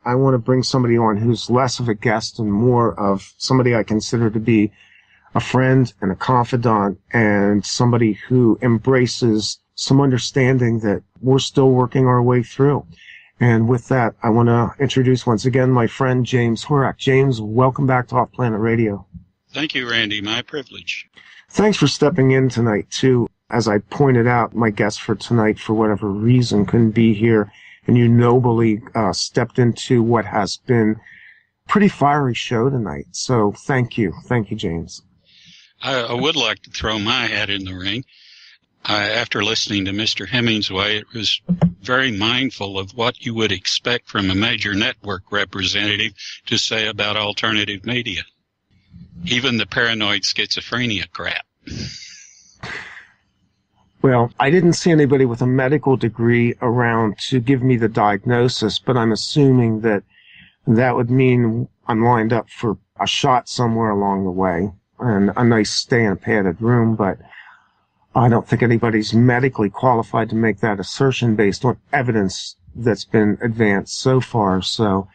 I want to bring somebody on who's less of a guest and more of somebody I consider to be a friend and a confidant, and somebody who embraces some understanding that we're still working our way through. And with that, I want to introduce once again my friend James Horak. James, welcome back to Off Planet Radio. Thank you, Randy. My privilege. Thanks for stepping in tonight, too. As I pointed out, my guest for tonight, for whatever reason, couldn't be here, and you nobly stepped into what has been a pretty fiery show tonight. So thank you. Thank you, James. I would like to throw my hat in the ring. After listening to Mr. Hemingway, it was very mindful of what you would expect from a major network representative to say about alternative media. Even the paranoid schizophrenia crap. Well, I didn't see anybody with a medical degree around to give me the diagnosis, but I'm assuming that that would mean I'm lined up for a shot somewhere along the way and a nice stay in a padded room, but I don't think anybody's medically qualified to make that assertion based on evidence that's been advanced so far. So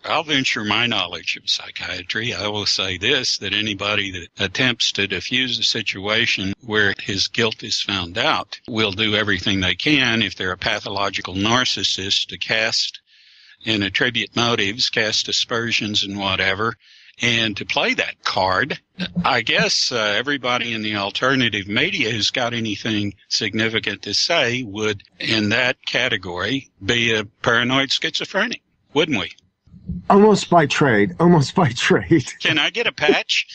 I'll venture my knowledge of psychiatry. I will say this, that anybody that attempts to diffuse a situation where his guilt is found out will do everything they can, if they're a pathological narcissist, to cast and attribute motives, cast aspersions and whatever, and to play that card. I guess everybody in the alternative media who's got anything significant to say would, in that category, be a paranoid schizophrenic, wouldn't we? Almost by trade. Can I get a patch?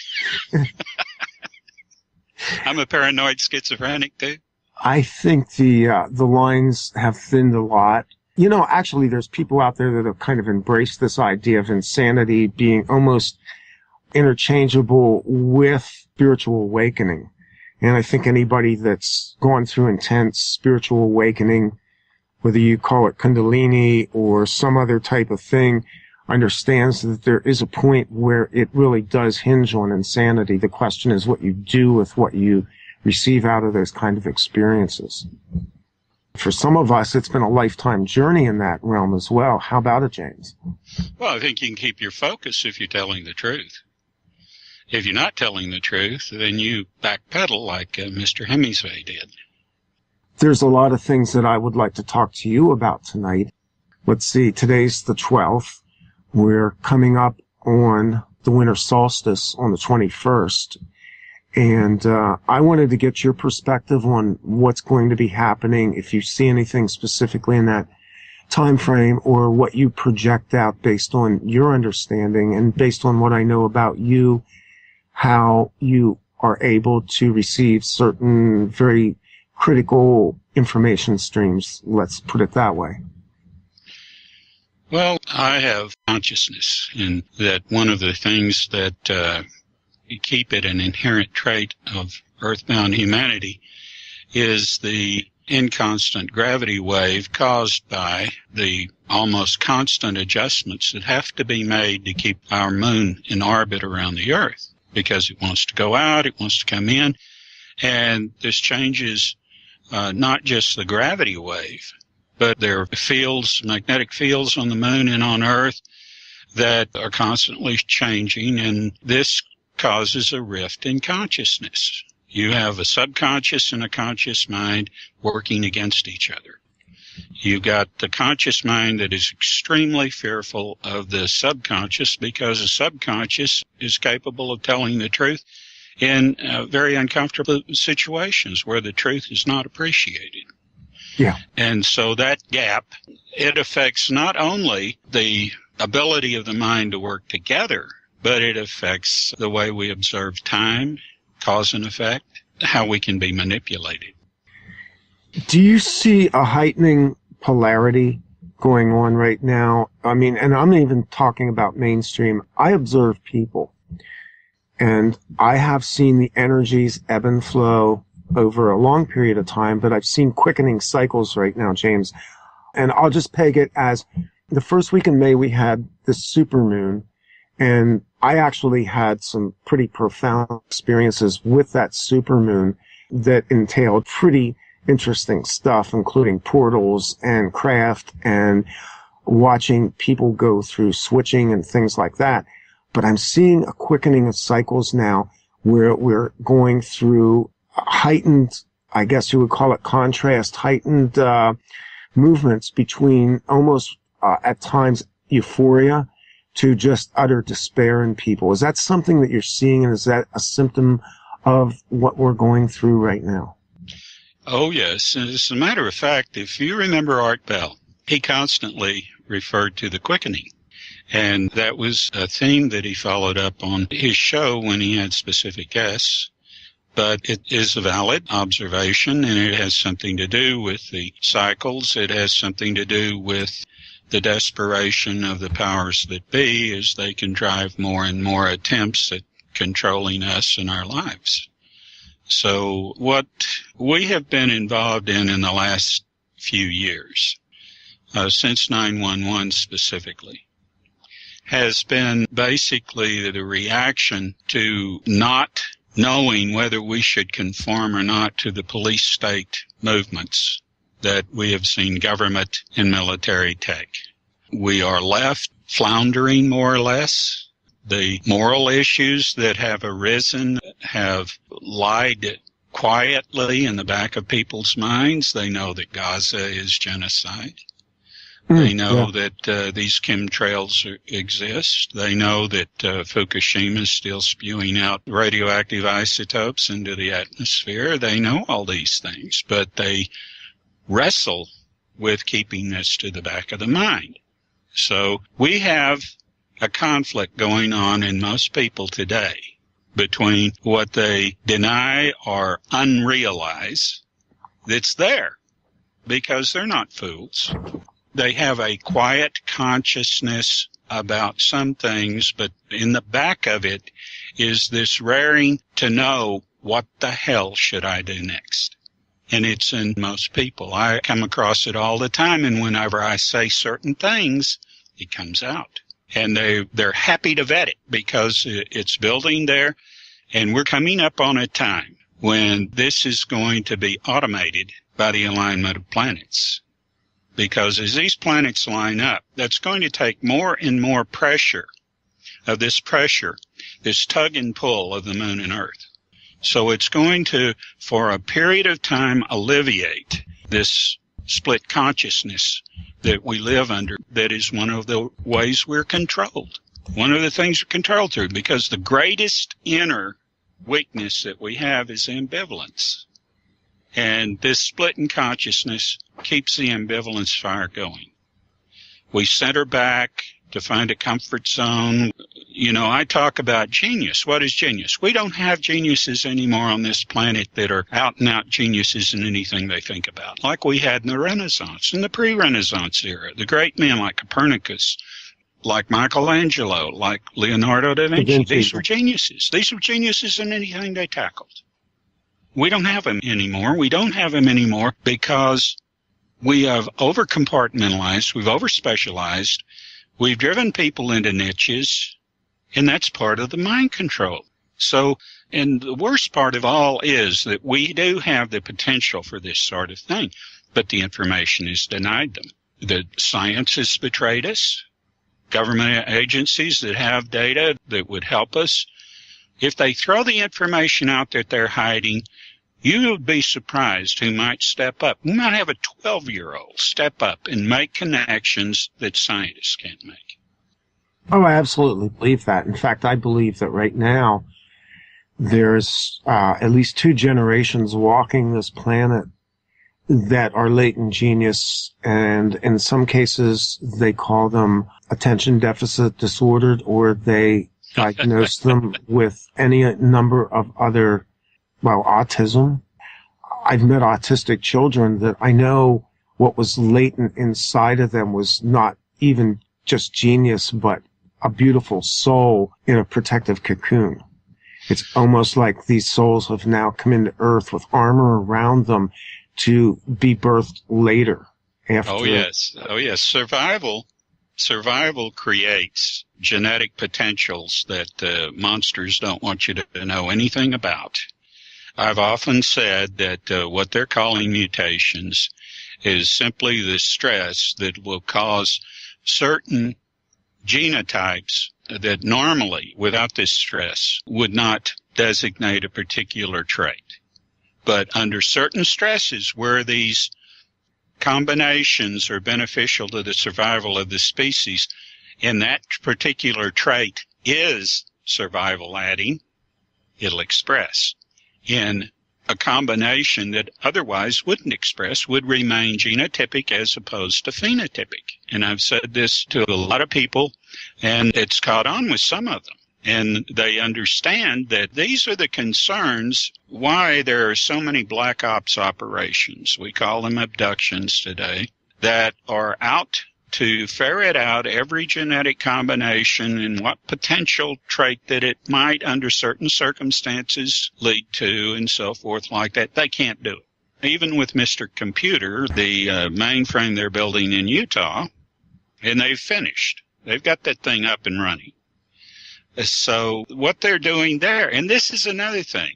I'm a paranoid schizophrenic, too. I think the lines have thinned a lot. You know, actually, there's people out there that have kind of embraced this idea of insanity being almost interchangeable with spiritual awakening. And I think anybody that's gone through intense spiritual awakening, whether you call it Kundalini or some other type of thing, understands that there is a point where it really does hinge on insanity. The question is what you do with what you receive out of those kind of experiences. For some of us, it's been a lifetime journey in that realm as well. How about it, James? Well, I think you can keep your focus if you're telling the truth. If you're not telling the truth, then you backpedal like Mr. Hemingway did. There's a lot of things that I would like to talk to you about tonight. Let's see, today's the 12th. We're coming up on the winter solstice on the 21st. And I wanted to get your perspective on what's going to be happening, if you see anything specifically in that time frame, or what you project out based on your understanding and based on what I know about you, how you are able to receive certain very critical information streams. Let's put it that way. Well, I have consciousness, and that one of the things that you keep it an inherent trait of earthbound humanity is the inconstant gravity wave caused by the almost constant adjustments that have to be made to keep our moon in orbit around the earth, because it wants to go out, it wants to come in, and this changes not just the gravity wave, but there are fields, magnetic fields on the moon and on earth that are constantly changing, and this causes a rift in consciousness. You have a subconscious and a conscious mind working against each other. You've got the conscious mind that is extremely fearful of the subconscious, because the subconscious is capable of telling the truth in very uncomfortable situations where the truth is not appreciated. Yeah. And so that gap, it affects not only the ability of the mind to work together, but it affects the way we observe time, cause and effect, how we can be manipulated. Do you see a heightening polarity going on right now? I mean, and I'm even talking about mainstream. I observe people, and I have seen the energies ebb and flow over a long period of time, but I've seen quickening cycles right now, James. And I'll just peg it as the first week in May, we had this supermoon, and I actually had some pretty profound experiences with that supermoon that entailed pretty interesting stuff, including portals and craft and watching people go through switching and things like that. But I'm seeing a quickening of cycles now where we're going through heightened, I guess you would call it contrast, heightened movements between almost at times euphoria to just utter despair in people. Is that something that you're seeing, and is that a symptom of what we're going through right now? Oh, yes. As a matter of fact, if you remember Art Bell, he constantly referred to the quickening. And that was a theme that he followed up on his show when he had specific guests. But it is a valid observation, and it has something to do with the cycles. It has something to do with the desperation of the powers that be as they can drive more and more attempts at controlling us and our lives. So what we have been involved in the last few years, since 9/11 specifically, has been basically the reaction to not knowing whether we should conform or not to the police state movements that we have seen government and military take. We are left floundering more or less. The moral issues that have arisen have lied quietly in the back of people's minds. They know that Gaza is genocide. They know that these chemtrails exist. They know that Fukushima is still spewing out radioactive isotopes into the atmosphere. They know all these things, but they wrestle with keeping this to the back of the mind. So we have a conflict going on in most people today between what they deny or unrealize that's there, because they're not fools. They have a quiet consciousness about some things, but in the back of it is this raring to know, what the hell should I do next? And it's in most people. I come across it all the time, and whenever I say certain things, it comes out. And they're happy to vet it because it's building there, and we're coming up on a time when this is going to be automated by the alignment of planets. Because as these planets line up, that's going to take more and more pressure, this tug and pull of the moon and earth. So it's going to, for a period of time, alleviate this split consciousness that we live under. That is one of the ways we're controlled. One of the things we're controlled through, because the greatest inner weakness that we have is ambivalence. And this split in consciousness keeps the ambivalence fire going. We center back to find a comfort zone. You know, I talk about genius. What is genius? We don't have geniuses anymore on this planet that are out-and-out geniuses in anything they think about, like we had in the Renaissance, in the pre-Renaissance era. The great men like Copernicus, like Michelangelo, like Leonardo da Vinci. These were geniuses. These were geniuses in anything they tackled. We don't have them anymore. We don't have them anymore because we have over-compartmentalized, we've over-specialized, we've driven people into niches, and that's part of the mind control. So, and the worst part of all is that we do have the potential for this sort of thing, but the information is denied them. The science has betrayed us. Government agencies that have data that would help us, if they throw the information out that they're hiding, you would be surprised who might step up. We might have a 12-year-old step up and make connections that scientists can't make. Oh, I absolutely believe that. In fact, I believe that right now there's at least 2 generations walking this planet that are latent genius, and in some cases they call them attention deficit disordered, or they diagnose them with any number of other, autism. I've met autistic children that I know what was latent inside of them was not even just genius, but a beautiful soul in a protective cocoon. It's almost like these souls have now come into Earth with armor around them to be birthed later. After. Oh, yes. Survival creates genetic potentials that monsters don't want you to know anything about. I've often said that what they're calling mutations is simply the stress that will cause certain genotypes that normally, without this stress, would not designate a particular trait. But under certain stresses where these combinations are beneficial to the survival of the species, and that particular trait is survival adding, it'll express. In a combination that otherwise wouldn't express, would remain genotypic as opposed to phenotypic. And I've said this to a lot of people, and it's caught on with some of them. And they understand that these are the concerns why there are so many black ops operations, we call them abductions today, that are out to ferret out every genetic combination and what potential trait that it might, under certain circumstances, lead to and so forth like that. They can't do it. Even with Mr. Computer, the mainframe they're building in Utah, and they've finished. They've got that thing up and running. So what they're doing there, and this is another thing,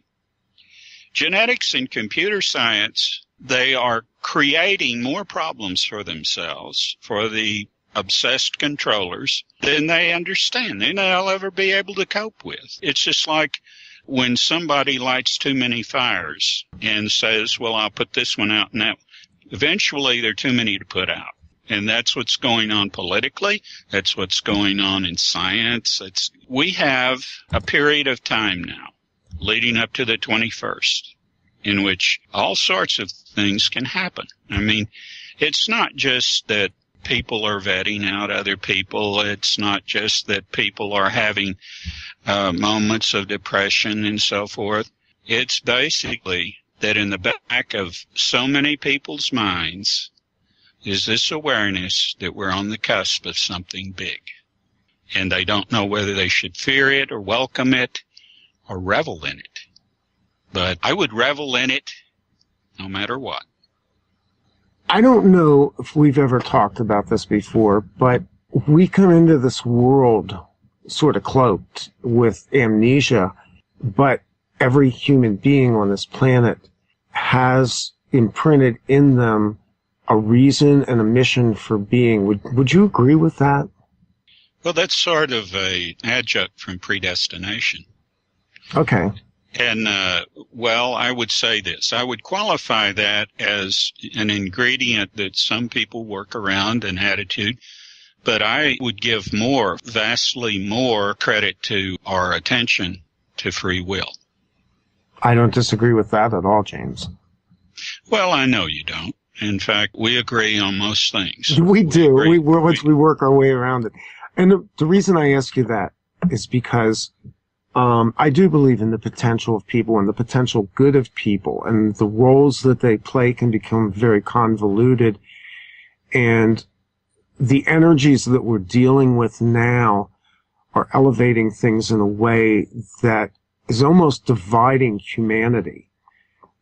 genetics and computer science, they are creating more problems for themselves, for the obsessed controllers, than they understand, than they'll ever be able to cope with. It's just like when somebody lights too many fires and says, well, I'll put this one out and that. Eventually, there are too many to put out. And that's what's going on politically. That's what's going on in science. We have a period of time now, leading up to the 21st, in which all sorts of things can happen. I mean, it's not just that people are vetting out other people. It's not just that people are having moments of depression and so forth. It's basically that in the back of so many people's minds is this awareness that we're on the cusp of something big. And they don't know whether they should fear it or welcome it or revel in it. But I would revel in it no matter what. I don't know if we've ever talked about this before, but we come into this world sort of cloaked with amnesia, but every human being on this planet has imprinted in them a reason and a mission for being. Would you agree with that? Well, that's sort of an adjunct from predestination. Okay. And, well, I would say this. I would qualify that as an ingredient that some people work around, an attitude, but I would give vastly more credit to our attention to free will. I don't disagree with that at all, James. Well, I know you don't. In fact, we agree on most things. We do. We work our way around it. And the reason I ask you that is because I do believe in the potential of people and the potential good of people, and the roles that they play can become very convoluted. And the energies that we're dealing with now are elevating things in a way that is almost dividing humanity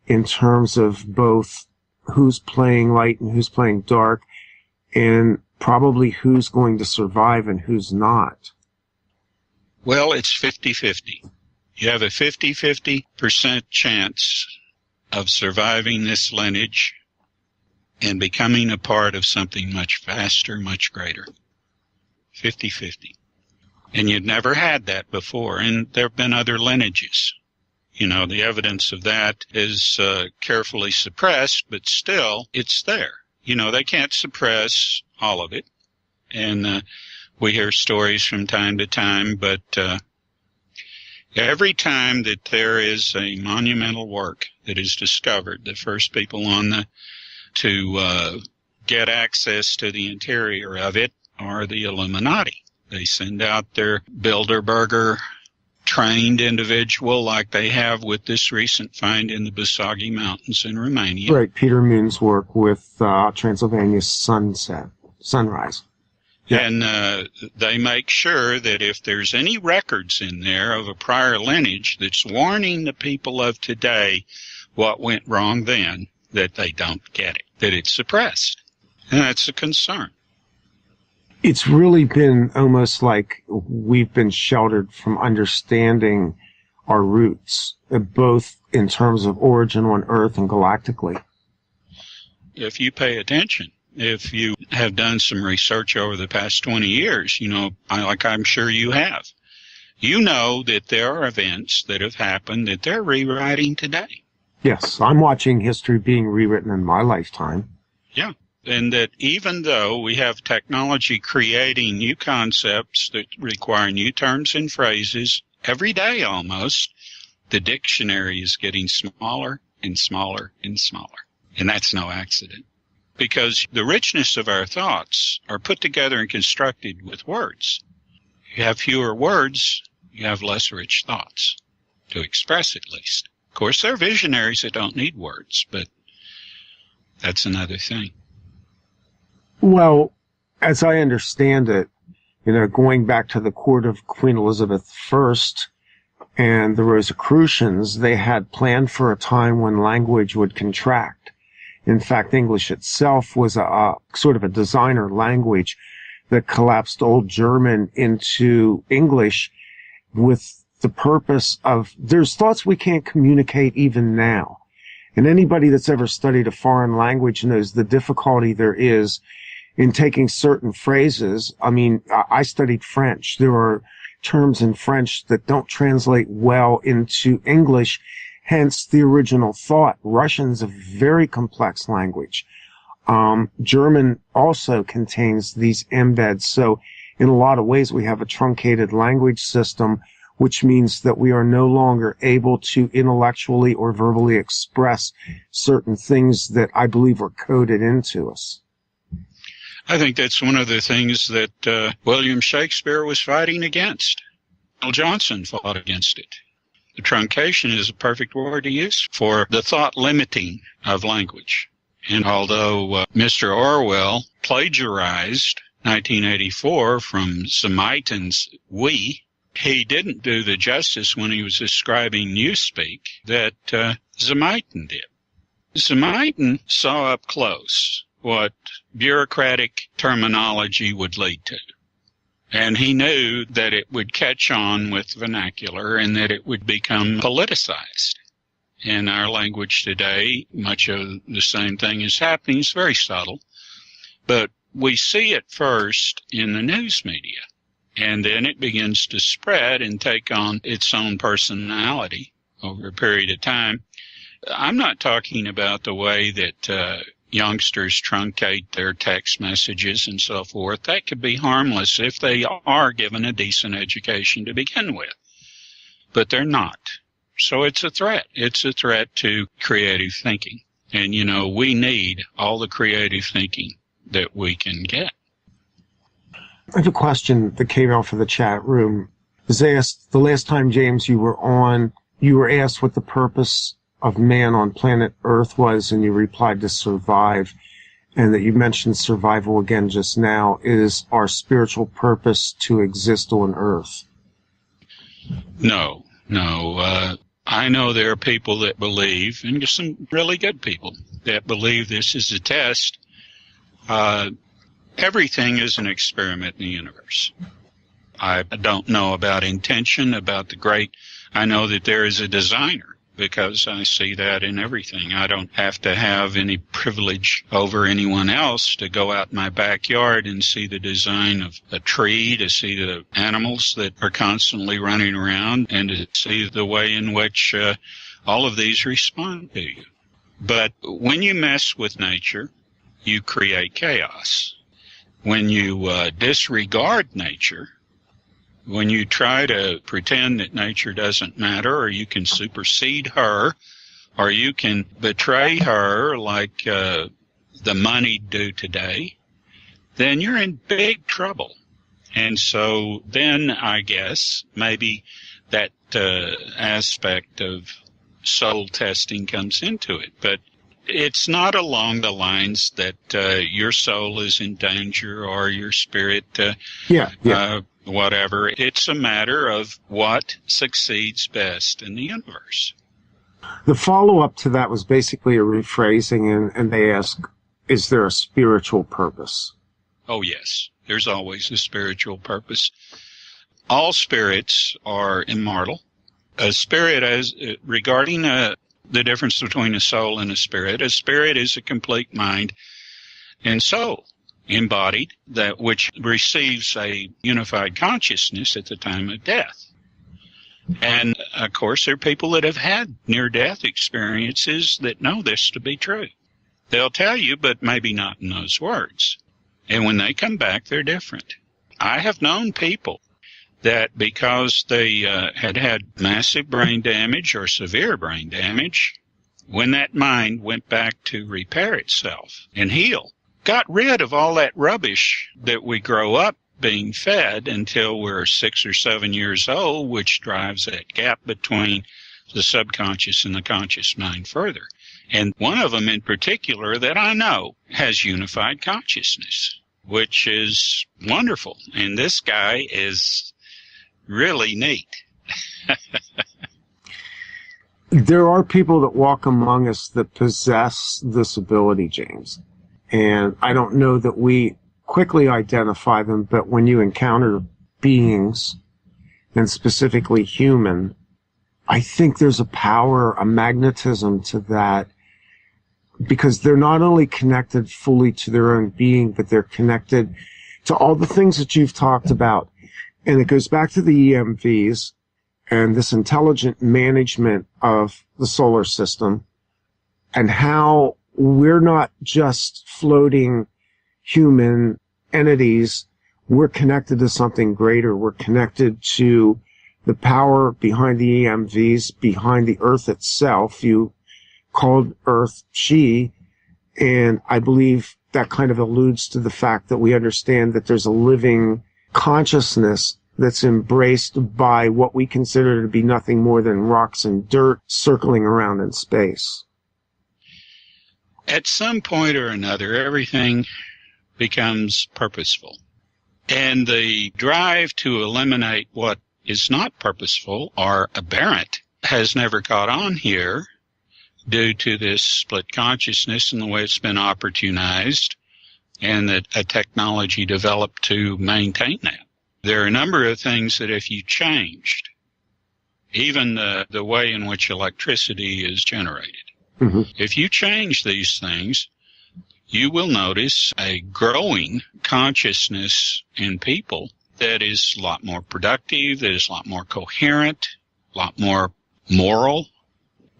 in terms of both who's playing light and who's playing dark, and probably who's going to survive and who's not. Well, it's 50-50. You have a 50% chance of surviving this lineage and becoming a part of something much vaster, much greater. 50-50. And you'd never had that before, and there have been other lineages. You know, the evidence of that is carefully suppressed, but still, it's there. You know, they can't suppress all of it. And we hear stories from time to time, but every time that there is a monumental work that is discovered, the first people to get access to the interior of it are the Illuminati. They send out their Bilderberger trained individual like they have with this recent find in the Busagi Mountains in Romania. Right, Peter Moon's work with Transylvania's sunrise. Yeah. And they make sure that if there's any records in there of a prior lineage that's warning the people of today what went wrong then, that they don't get it, that it's suppressed. And that's a concern. It's really been almost like we've been sheltered from understanding our roots, both in terms of origin on Earth and galactically. If you pay attention, if you have done some research over the past 20 years, like I'm sure you have, you know that there are events that have happened that they're rewriting today. Yes, I'm watching history being rewritten in my lifetime. Yeah. And that even though we have technology creating new concepts that require new terms and phrases every day almost, the dictionary is getting smaller and smaller and smaller. And that's no accident, because the richness of our thoughts are put together and constructed with words. You have fewer words, you have less rich thoughts, to express at least. Of course, there are visionaries that don't need words, but that's another thing. Well, as I understand it, going back to the court of Queen Elizabeth I and the Rosicrucians, they had planned for a time when language would contract. In fact, English itself was a sort of a designer language that collapsed Old German into English with the purpose of, there's thoughts we can't communicate even now. And anybody that's ever studied a foreign language knows the difficulty there is in taking certain phrases. I mean, I studied French. There are terms in French that don't translate well into English, hence the original thought. Russian's a very complex language. German also contains these embeds. So in a lot of ways, we have a truncated language system, which means that we are no longer able to intellectually or verbally express certain things that I believe are coded into us. I think that's one of the things that William Shakespeare was fighting against. Bill Johnson fought against it. The truncation is a perfect word to use for the thought limiting of language. And although Mr. Orwell plagiarized 1984 from Zamaitan's We, he didn't do the justice when he was describing Newspeak that Zamaitan did. Zamaitan saw up close what bureaucratic terminology would lead to. And he knew that it would catch on with vernacular and that it would become politicized. In our language today, much of the same thing is happening. It's very subtle. But we see it first in the news media. And then it begins to spread and take on its own personality over a period of time. I'm not talking about the way that youngsters truncate their text messages and so forth. That could be harmless if they are given a decent education to begin with. But they're not. So it's a threat. It's a threat to creative thinking. And, we need all the creative thinking that we can get. I have a question that came out for the chat room. It was asked, the last time, James, you were on, you were asked what the purpose of man on planet Earth was, and you replied to survive, and that you mentioned survival again just now. Is our spiritual purpose to exist on Earth? No. I know there are people that believe, and there's some really good people that believe this is a test. Everything is an experiment in the universe. I don't know about intention, about the great. I know that there is a designer, because I see that in everything. I don't have to have any privilege over anyone else to go out in my backyard and see the design of a tree, to see the animals that are constantly running around, and to see the way in which all of these respond to you. But when you mess with nature, you create chaos. When you disregard nature, when you try to pretend that nature doesn't matter, or you can supersede her, or you can betray her like the money do today, then you're in big trouble. And so then I guess maybe that aspect of soul testing comes into it. But it's not along the lines that your soul is in danger or your spirit whatever. It's a matter of what succeeds best in the universe. The follow-up to that was basically a rephrasing, and they ask, is there a spiritual purpose? Oh, yes. There's always a spiritual purpose. All spirits are immortal. A spirit, regarding the difference between a soul and a spirit is a complete mind and soul embodied, that which receives a unified consciousness at the time of death. And, of course, there are people that have had near-death experiences that know this to be true. They'll tell you, but maybe not in those words. And when they come back, they're different. I have known people that because they had massive brain damage or severe brain damage, when that mind went back to repair itself and heal, got rid of all that rubbish that we grow up being fed until we're 6 or 7 years old, which drives that gap between the subconscious and the conscious mind further. And one of them in particular that I know has unified consciousness, which is wonderful. And this guy is really neat. There are people that walk among us that possess this ability, James. And I don't know that we quickly identify them, but when you encounter beings, and specifically human, I think there's a power, a magnetism to that, because they're not only connected fully to their own being, but they're connected to all the things that you've talked about. And it goes back to the EMVs and this intelligent management of the solar system, and how we're not just floating human entities. We're connected to something greater. We're connected to the power behind the EMVs, behind the Earth itself. You called Earth she, and I believe that kind of alludes to the fact that we understand that there's a living consciousness that's embraced by what we consider to be nothing more than rocks and dirt circling around in space. At some point or another, everything becomes purposeful. And the drive to eliminate what is not purposeful or aberrant has never caught on here due to this split consciousness and the way it's been opportunized, and that a technology developed to maintain that. There are a number of things that if you changed, even the way in which electricity is generated, if you change these things, you will notice a growing consciousness in people that is a lot more productive, that is a lot more coherent, a lot more moral.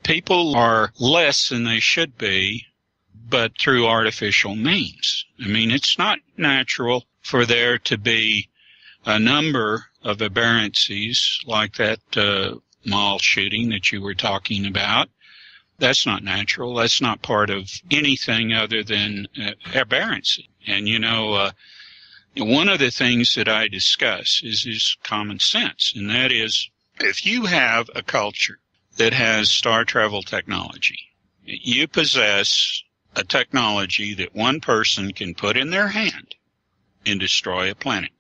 People are less than they should be, but through artificial means. I mean, it's not natural for there to be a number of aberrancies like that mall shooting that you were talking about. That's not natural. That's not part of anything other than aberrancy. And, one of the things that I discuss is common sense, and that is if you have a culture that has star travel technology, you possess a technology that one person can put in their hand and destroy a planet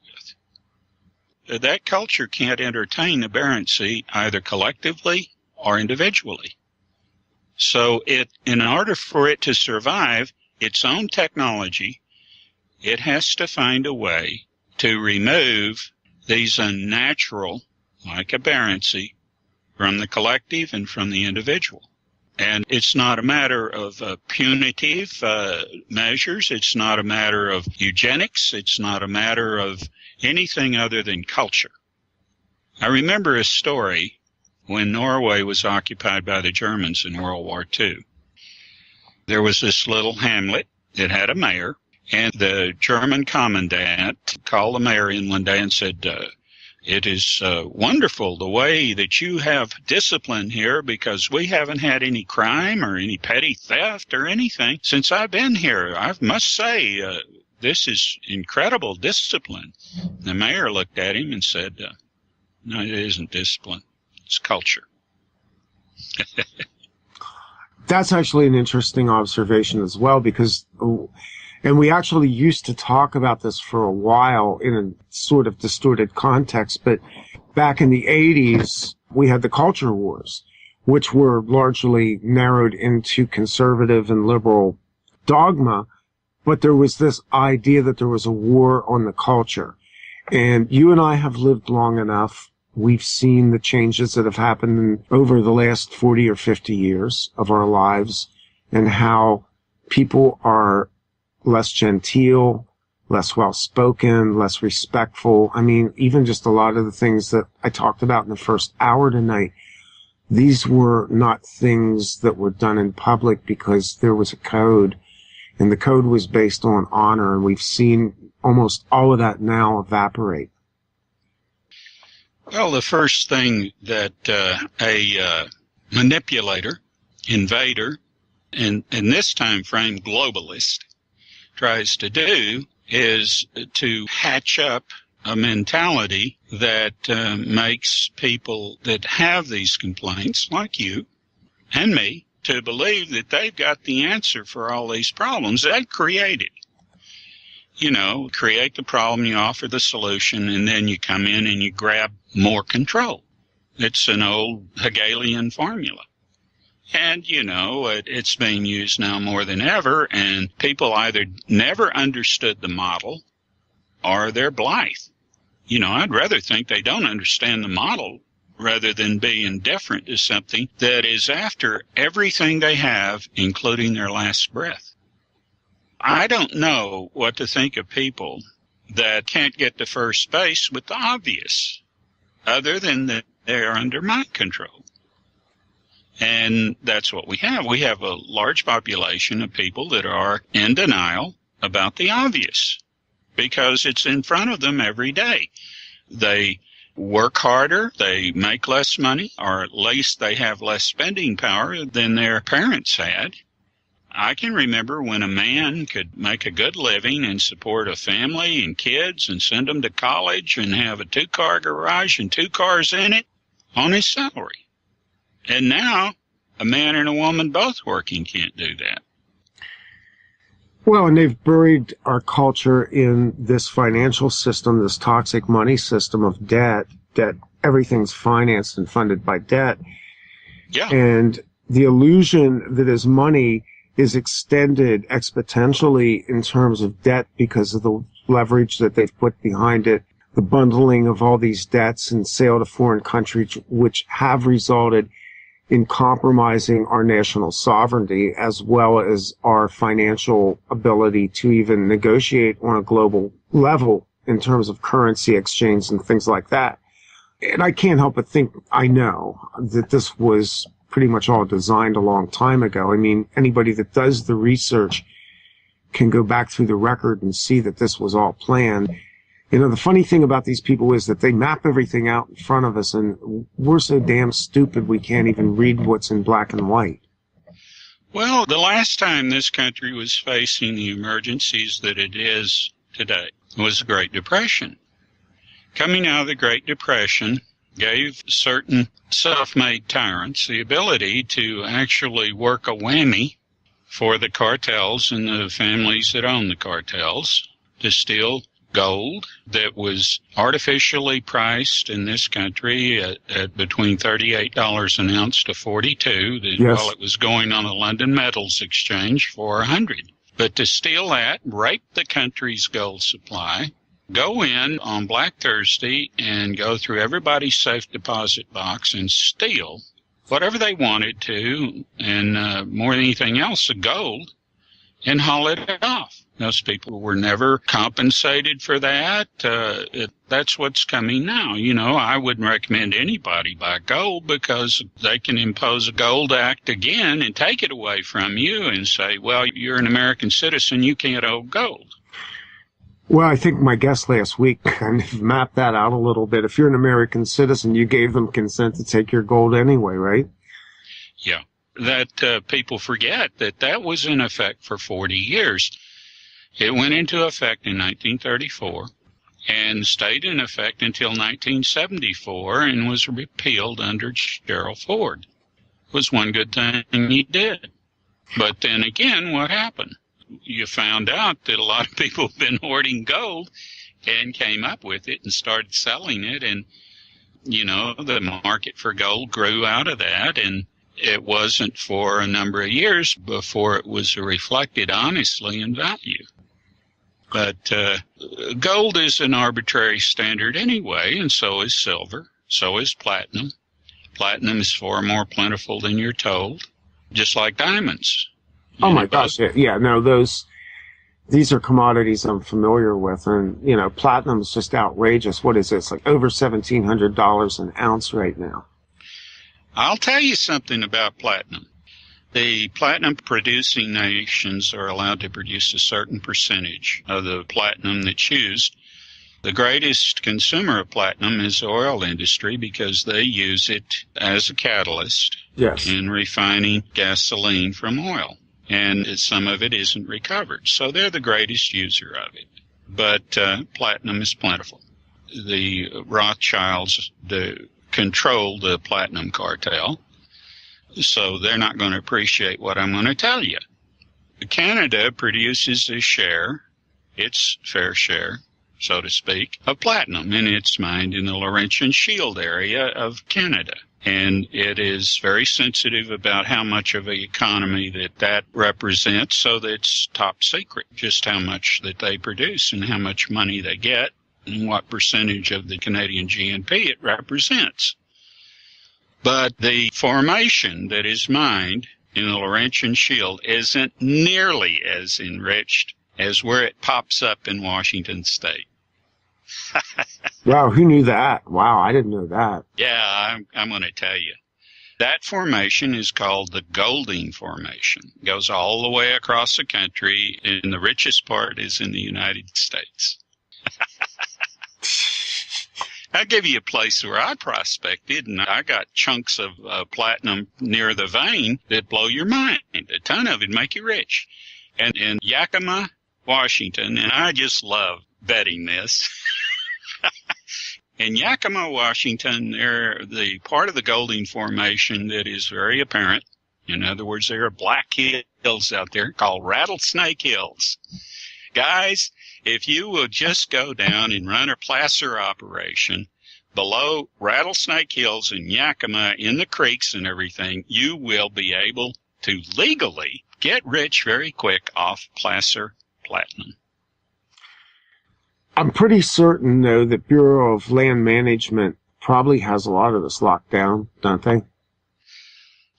with. That culture can't entertain aberrancy either collectively or individually. So in order for it to survive its own technology, it has to find a way to remove these unnatural, like aberrancy, from the collective and from the individual. And it's not a matter of punitive measures. It's not a matter of eugenics. It's not a matter of anything other than culture. I remember a story when Norway was occupied by the Germans in World War II. There was this little hamlet that had a mayor, and the German commandant called the mayor in one day and said, it is wonderful the way that you have discipline here, because we haven't had any crime or any petty theft or anything since I've been here. I must say, this is incredible discipline. The mayor looked at him and said, no, it isn't discipline. It's culture. That's actually an interesting observation as well, because, and we actually used to talk about this for a while in a sort of distorted context, but back in the 80s, we had the culture wars, which were largely narrowed into conservative and liberal dogma, but there was this idea that there was a war on the culture. And you and I have lived long enough. We've seen the changes that have happened over the last 40 or 50 years of our lives, and how people are less genteel, less well-spoken, less respectful. I mean, even just a lot of the things that I talked about in the first hour tonight, these were not things that were done in public because there was a code, and the code was based on honor, and we've seen almost all of that now evaporate. Well, the first thing that a manipulator, invader, and in this time frame globalist, tries to do is to hatch up a mentality that makes people that have these complaints, like you and me, to believe that they've got the answer for all these problems they've created. You know, create the problem, you offer the solution, and then you come in and you grab more control. It's an old Hegelian formula. And, you know, it's being used now more than ever, and people either never understood the model or they're blithe. You know, I'd rather think they don't understand the model rather than be indifferent to something that is after everything they have, including their last breath. I don't know what to think of people that can't get to first base with the obvious, other than that they're under mind control. And that's what we have. We have a large population of people that are in denial about the obvious because it's in front of them every day. They work harder, they make less money, or at least they have less spending power than their parents had. I can remember when a man could make a good living and support a family and kids and send them to college and have a 2-car garage and 2 cars in it on his salary. And now, a man and a woman both working can't do that. Well, and they've buried our culture in this financial system, this toxic money system of debt, that everything's financed and funded by debt. Yeah. And the illusion that his money is extended exponentially in terms of debt because of the leverage that they've put behind it, the bundling of all these debts and sale to foreign countries, which have resulted in compromising our national sovereignty as well as our financial ability to even negotiate on a global level in terms of currency exchange and things like that. And I can't help but think, I know that this was pretty much all designed a long time ago. I mean, anybody that does the research can go back through the record and see that this was all planned. You know, the funny thing about these people is that they map everything out in front of us, and we're so damn stupid we can't even read what's in black and white. Well, the last time this country was facing the emergencies that it is today was the Great Depression. Coming out of the Great Depression gave certain self-made tyrants the ability to actually work a whammy for the cartels and the families that own the cartels to steal gold that was artificially priced in this country at between $38 an ounce to $42, yes, while it was going on the London Metals Exchange for $100. But to steal that, rape the country's gold supply, go in on Black Thursday and go through everybody's safe deposit box and steal whatever they wanted to, and more than anything else, the gold, and haul it off. Those people were never compensated for that. That's what's coming now. You know, I wouldn't recommend anybody buy gold because they can impose a gold act again and take it away from you and say, well, you're an American citizen, you can't own gold. Well, I think my guest last week kind of mapped that out a little bit. If you're an American citizen, you gave them consent to take your gold anyway, right? Yeah. That people forget that was in effect for 40 years. It went into effect in 1934 and stayed in effect until 1974 and was repealed under Gerald Ford. It was one good thing he did. But then again, what happened? You found out that a lot of people have been hoarding gold and came up with it and started selling it. And, you know, the market for gold grew out of that. And it wasn't for a number of years before it was reflected honestly in value. But gold is an arbitrary standard anyway, and so is silver, so is platinum. Platinum is far more plentiful than you're told, just like diamonds. Oh, my gosh. Yeah, no, those These are commodities I'm familiar with, and platinum is just outrageous. What is this? Like over $1,700 an ounce right now. I'll tell you something about platinum. The platinum-producing nations are allowed to produce a certain percentage of the platinum that's used. The greatest consumer of platinum is the oil industry because they use it as a catalyst in refining gasoline from oil. And some of it isn't recovered. So they're the greatest user of it. But platinum is plentiful. The Rothschilds control the platinum cartel, so they're not going to appreciate what I'm going to tell you. Canada produces a share, its fair share, so to speak, of platinum in its mined in the Laurentian Shield area of Canada. And it is very sensitive about how much of an economy that represents, so that it's top secret just how much that they produce and how much money they get and what percentage of the Canadian GNP it represents. But the formation that is mined in the Laurentian Shield isn't nearly as enriched as where it pops up in Washington State. Wow, who knew that? Wow, I didn't know that. Yeah, I'm going to tell you. That formation is called the Golding Formation. It goes all the way across the country, and the richest part is in the United States. I'll give you a place where I prospected, and I got chunks of platinum near the vein that blow your mind. A ton of it make you rich. And in Yakima, Washington, and I just love betting this. In Yakima, Washington, they're the part of the Golding Formation that is very apparent. In other words, there are black hills out there called Rattlesnake Hills. Guys, if you will just go down and run a placer operation below Rattlesnake Hills in Yakima in the creeks and everything, you will be able to legally get rich very quick off placer platinum. I'm pretty certain, though, that Bureau of Land Management probably has a lot of this locked down, don't they?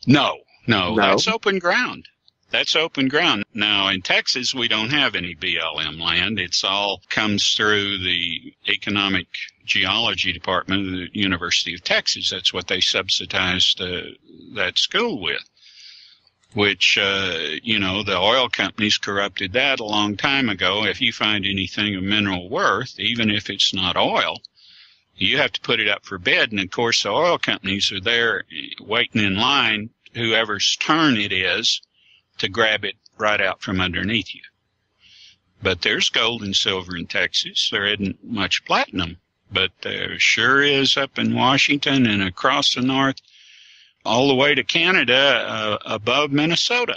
No, that's open ground. That's open ground. Now, in Texas, we don't have any BLM land. It's all comes through the Economic Geology Department of the University of Texas. That's what they subsidized that school with, which, the oil companies corrupted that a long time ago. If you find anything of mineral worth, even if it's not oil, you have to put it up for bid. And, of course, the oil companies are there waiting in line, whoever's turn it is, to grab it right out from underneath you. But there's gold and silver in Texas. There isn't much platinum, but there sure is up in Washington and across the north, all the way to Canada, above Minnesota.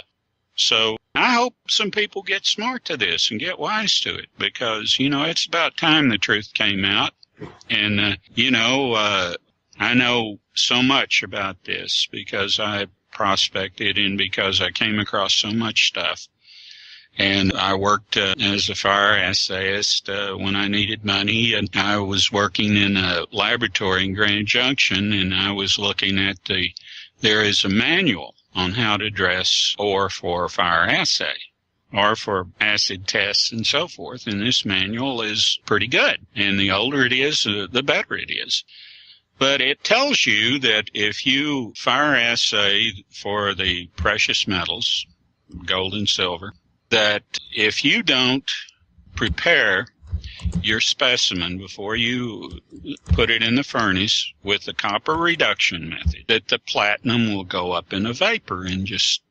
So I hope some people get smart to this and get wise to it, because, it's about time the truth came out. And, I know so much about this because I prospected and because I came across so much stuff. And I worked as a fire essayist when I needed money, and I was working in a laboratory in Grand Junction, and I was looking at there is a manual on how to dress ore for fire assay or for acid tests and so forth, and this manual is pretty good. And the older it is, the better it is. But it tells you that if you fire assay for the precious metals, gold and silver, that if you don't prepare your specimen before you put it in the furnace with the copper reduction method, that the platinum will go up in a vapor and just,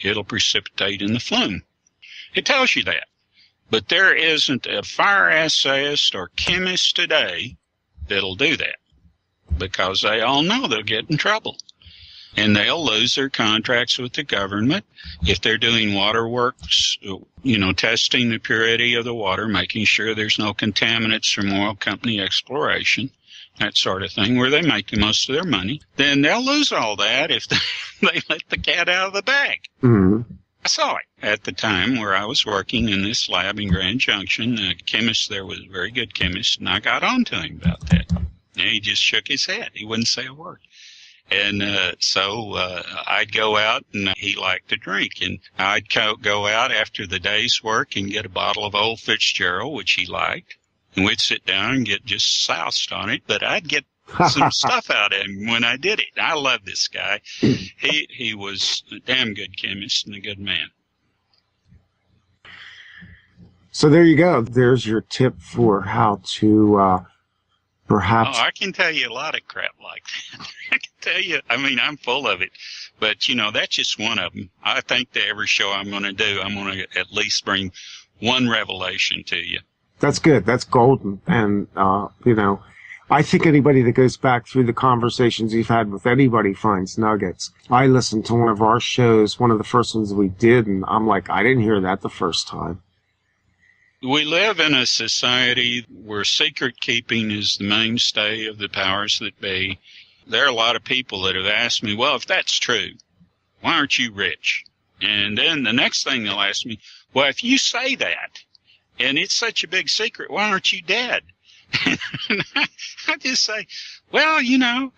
it'll precipitate in the flume. It tells you that. But there isn't a fire assayist or chemist today that'll do that, because they all know they'll get in trouble. And they'll lose their contracts with the government if they're doing water works, testing the purity of the water, making sure there's no contaminants from oil company exploration, that sort of thing, where they make the most of their money. Then they'll lose all that if they let the cat out of the bag. Mm-hmm. I saw it at the time where I was working in this lab in Grand Junction. The chemist there was a very good chemist, and I got on to him about that. And he just shook his head. He wouldn't say a word. And so I'd go out, and he liked to drink. And I'd go out after the day's work and get a bottle of Old Fitzgerald, which he liked. And we'd sit down and get just soused on it. But I'd get some stuff out of him when I did it. I love this guy. He was a damn good chemist and a good man. So there you go. There's your tip for how to perhaps... Oh, I can tell you a lot of crap like that. I can tell you. I mean, I'm full of it. But, you know, that's just one of them. I think that every show I'm going to do, I'm going to at least bring one revelation to you. That's good. That's golden. And, you know, I think anybody that goes back through the conversations you've had with anybody finds nuggets. I listened to one of our shows, one of the first ones we did, and I'm like, I didn't hear that the first time. We live in a society where secret keeping is the mainstay of the powers that be. There are a lot of people that have asked me, well, if that's true, why aren't you rich? And then the next thing they'll ask me, well, if you say that, and it's such a big secret, why aren't you dead? And I just say, well, you know,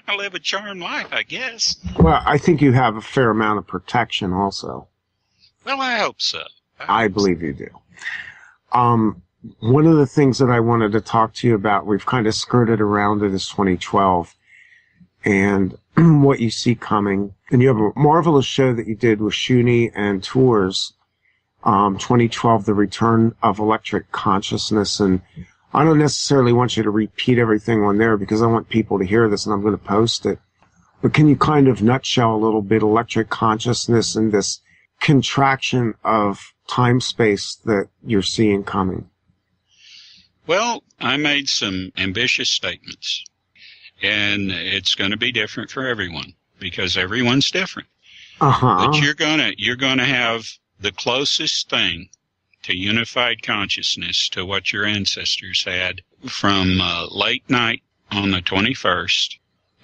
I live a charmed life, I guess. Well, I think you have a fair amount of protection also. Well, I hope so. I believe you do. One of the things that I wanted to talk to you about, we've kind of skirted around it, is 2012 and what you see coming. And you have a marvelous show that you did with Shuni and Tours, 2012, The Return of Electric Consciousness. And I don't necessarily want you to repeat everything on there because I want people to hear this and I'm going to post it. But can you kind of nutshell a little bit electric consciousness and this contraction of time-space that you're seeing coming? Well, I made some ambitious statements, and it's going to be different for everyone because everyone's different. But you're going to have the closest thing to unified consciousness to what your ancestors had from late night on the 21st.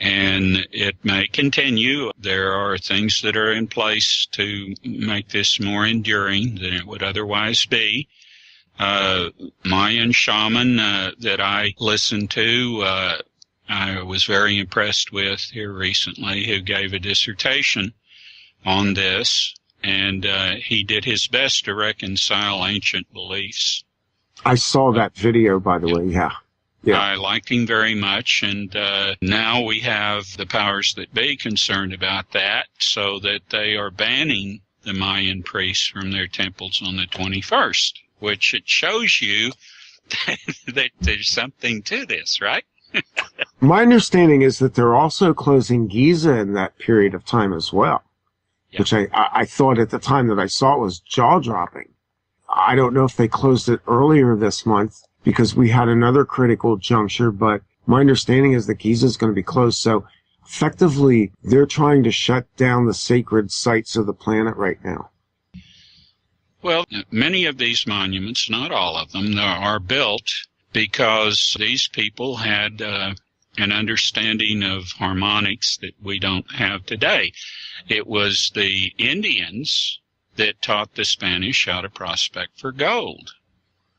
And it may continue. There are things that are in place to make this more enduring than it would otherwise be. Mayan shaman that I listened to, I was very impressed with here recently, who gave a dissertation on this, and he did his best to reconcile ancient beliefs. I saw that video, by the way, yeah. Yeah. I liked him very much, and now we have the powers that be concerned about that, so that they are banning the Mayan priests from their temples on the 21st, which it shows you that there's something to this, right? My understanding is that they're also closing Giza in that period of time as well, which I thought at the time that I saw it was jaw-dropping. I don't know if they closed it earlier this month, because we had another critical juncture, but my understanding is that Giza is going to be closed. So effectively, they're trying to shut down the sacred sites of the planet right now. Well, many of these monuments, not all of them, are built because these people had an understanding of harmonics that we don't have today. It was the Indians that taught the Spanish how to prospect for gold.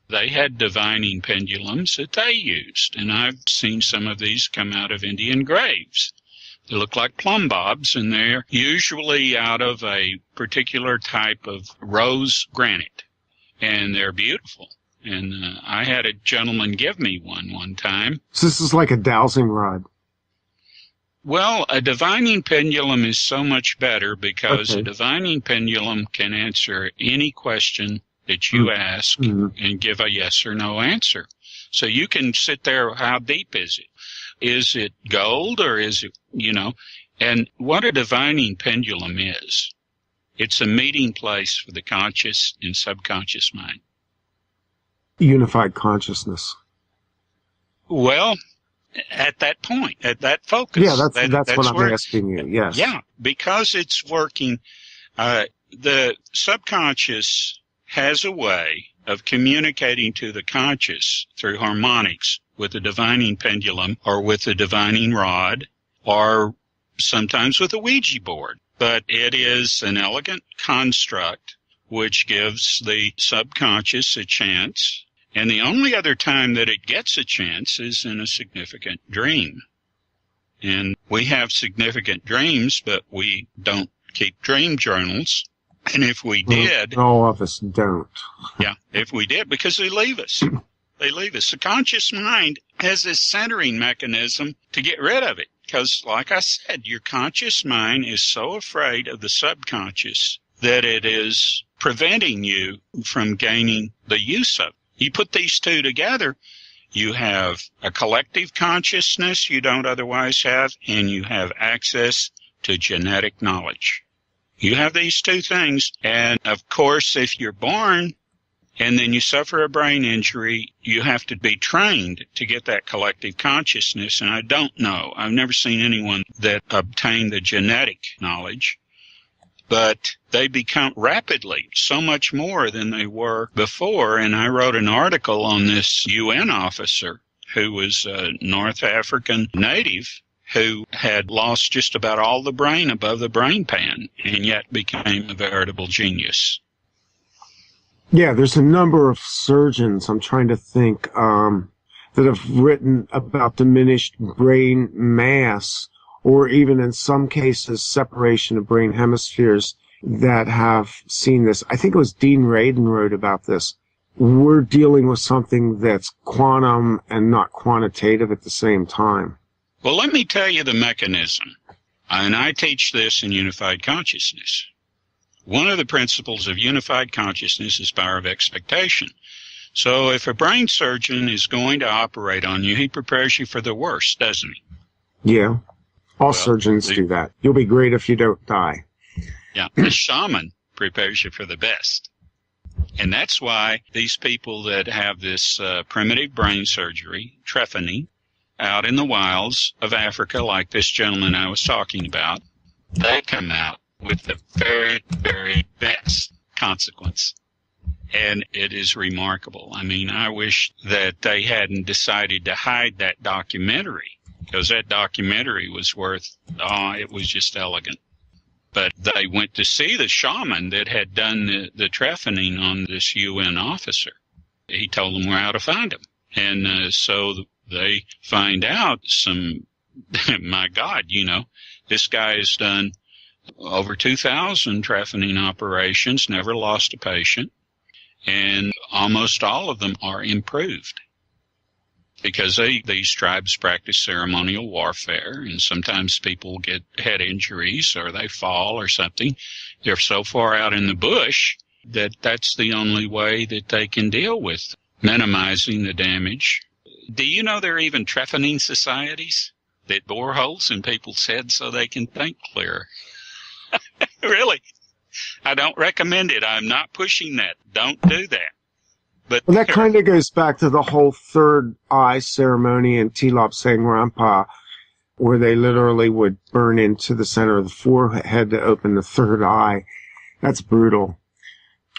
They had divining pendulums that they used, and I've seen some of these come out of Indian graves. They look like plumb bobs, and they're usually out of a particular type of rose granite, and they're beautiful. And I had a gentleman give me one time. So this is like a dowsing rod. Well, a divining pendulum is so much better because a divining pendulum can answer any question that you ask and give a yes or no answer. So you can sit there, how deep is it? Is it gold or is it, you know? And what a divining pendulum is, it's a meeting place for the conscious and subconscious mind. Unified consciousness. Well, at that point, at that focus. Yeah, that's what I'm asking you, yes. Yeah, because it's working, the subconscious has a way of communicating to the conscious through harmonics with the divining pendulum or with the divining rod or sometimes with a Ouija board. But it is an elegant construct which gives the subconscious a chance. And the only other time that it gets a chance is in a significant dream. And we have significant dreams, but we don't keep dream journals. And if we did... All of us don't. Yeah, if we did, because they leave us. They leave us. The conscious mind has this centering mechanism to get rid of it. Because, like I said, your conscious mind is so afraid of the subconscious that it is preventing you from gaining the use of it. You put these two together, you have a collective consciousness you don't otherwise have, and you have access to genetic knowledge. You have these two things, and of course, if you're born and then you suffer a brain injury, you have to be trained to get that collective consciousness, and I don't know. I've never seen anyone that obtained the genetic knowledge, but they become rapidly so much more than they were before, and I wrote an article on this UN officer who was a North African native who had lost just about all the brain above the brain pan and yet became a veritable genius. Yeah, there's a number of surgeons, I'm trying to think, that have written about diminished brain mass, or even in some cases, separation of brain hemispheres that have seen this. I think it was Dean Radin wrote about this. We're dealing with something that's quantum and not quantitative at the same time. Well, let me tell you the mechanism, and I teach this in Unified Consciousness. One of the principles of Unified Consciousness is power of expectation. So if a brain surgeon is going to operate on you, he prepares you for the worst, doesn't he? Yeah. All surgeons do that. You'll be great if you don't die. Yeah. The shaman prepares you for the best. And that's why these people that have this primitive brain surgery, trephany, out in the wilds of Africa, like this gentleman I was talking about, they come out with the very, very best consequence. And it is remarkable. I mean, I wish that they hadn't decided to hide that documentary, because that documentary was worth, it was just elegant. But they went to see the shaman that had done the trephining on this UN officer. He told them how to find him. And so they find out my God, this guy has done over 2,000 trephining operations, never lost a patient, and almost all of them are improved. Because these tribes practice ceremonial warfare, and sometimes people get head injuries or they fall or something. They're so far out in the bush that that's the only way that they can deal with minimizing the damage. Do you know there are even trephining societies that bore holes in people's heads so they can think clearer? Really? I don't recommend it. I'm not pushing that. Don't do that. But well, that kind of goes back to the whole third eye ceremony in Tilop Sangrampa, where they literally would burn into the center of the forehead to open the third eye. That's brutal.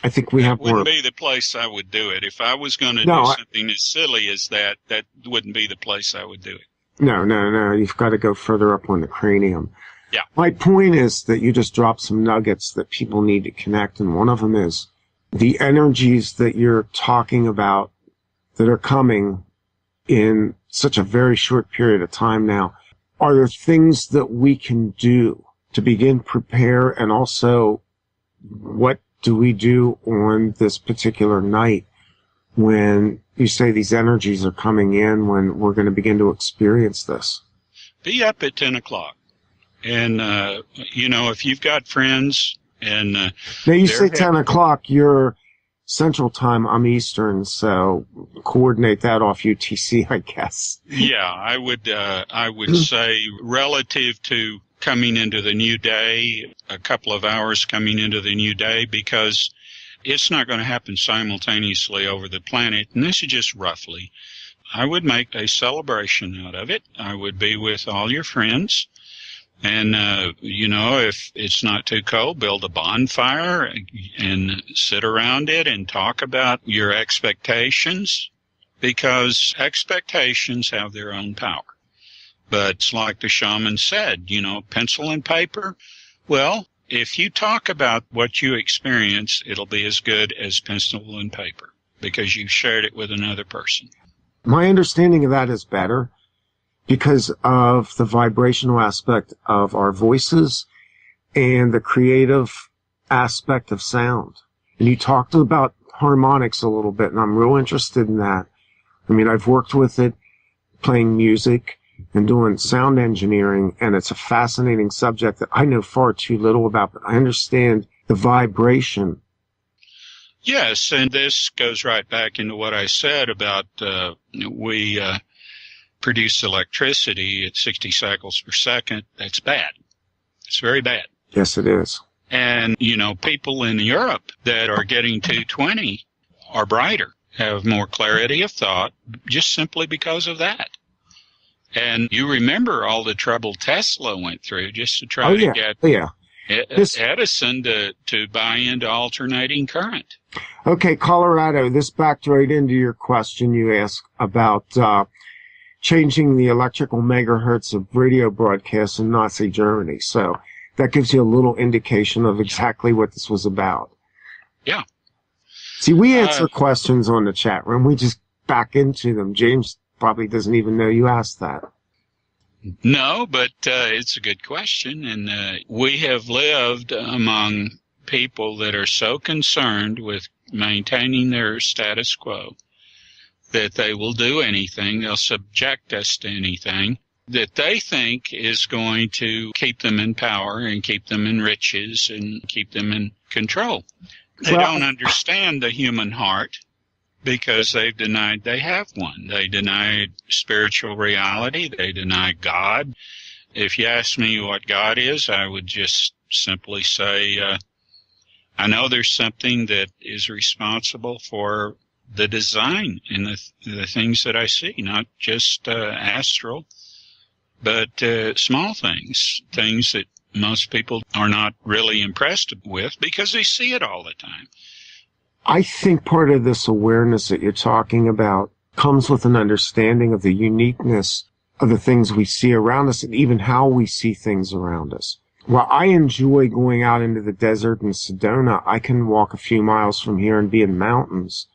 I think we have more. That wouldn't be the place I would do it. If I was going to do something as silly as that, that wouldn't be the place I would do it. No. You've got to go further up on the cranium. Yeah. My point is that you just dropped some nuggets that people need to connect, and one of them is the energies that you're talking about that are coming in such a very short period of time now. Are there things that we can do to begin prepare, and also what do we do on this particular night when you say these energies are coming in, when we're going to begin to experience this? Be up at 10 o'clock. And, if you've got friends and... now, you say 10 o'clock, you're Central Time, I'm Eastern, so coordinate that off UTC, I guess. Yeah, I would say relative to coming into the new day, a couple of hours coming into the new day, because it's not going to happen simultaneously over the planet, and this is just roughly. I would make a celebration out of it. I would be with all your friends. And, if it's not too cold, build a bonfire and sit around it and talk about your expectations, because expectations have their own power. But it's like the shaman said, pencil and paper. Well, if you talk about what you experience, it'll be as good as pencil and paper because you've shared it with another person. My understanding of that is better. because of the vibrational aspect of our voices and the creative aspect of sound. And you talked about harmonics a little bit, and I'm real interested in that. I mean, I've worked with it playing music and doing sound engineering, and it's a fascinating subject that I know far too little about, but I understand the vibration. Yes, and this goes right back into what I said about we produce electricity at 60 cycles per second. That's bad. It's very bad. Yes, it is. And, people in Europe that are getting 220 are brighter, have more clarity of thought, just simply because of that. And you remember all the trouble Tesla went through just to try to get Edison to buy into alternating current. Okay, Colorado, this backed right into your question you asked about changing the electrical megahertz of radio broadcasts in Nazi Germany. So that gives you a little indication of exactly what this was about. Yeah. See, we answer questions on the chat room. We just back into them. James probably doesn't even know you asked that. No, but it's a good question. And we have lived among people that are so concerned with maintaining their status quo that they will do anything, they'll subject us to anything that they think is going to keep them in power and keep them in riches and keep them in control. They don't understand the human heart because they've denied they have one. They denied spiritual reality. They deny God. If you ask me what God is, I would just simply say, I know there's something that is responsible for the design in the things that I see, not just astral, but small things that most people are not really impressed with because they see it all the time. I think part of this awareness that you're talking about comes with an understanding of the uniqueness of the things we see around us and even how we see things around us. While I enjoy going out into the desert in Sedona, I can walk a few miles from here and be in mountains.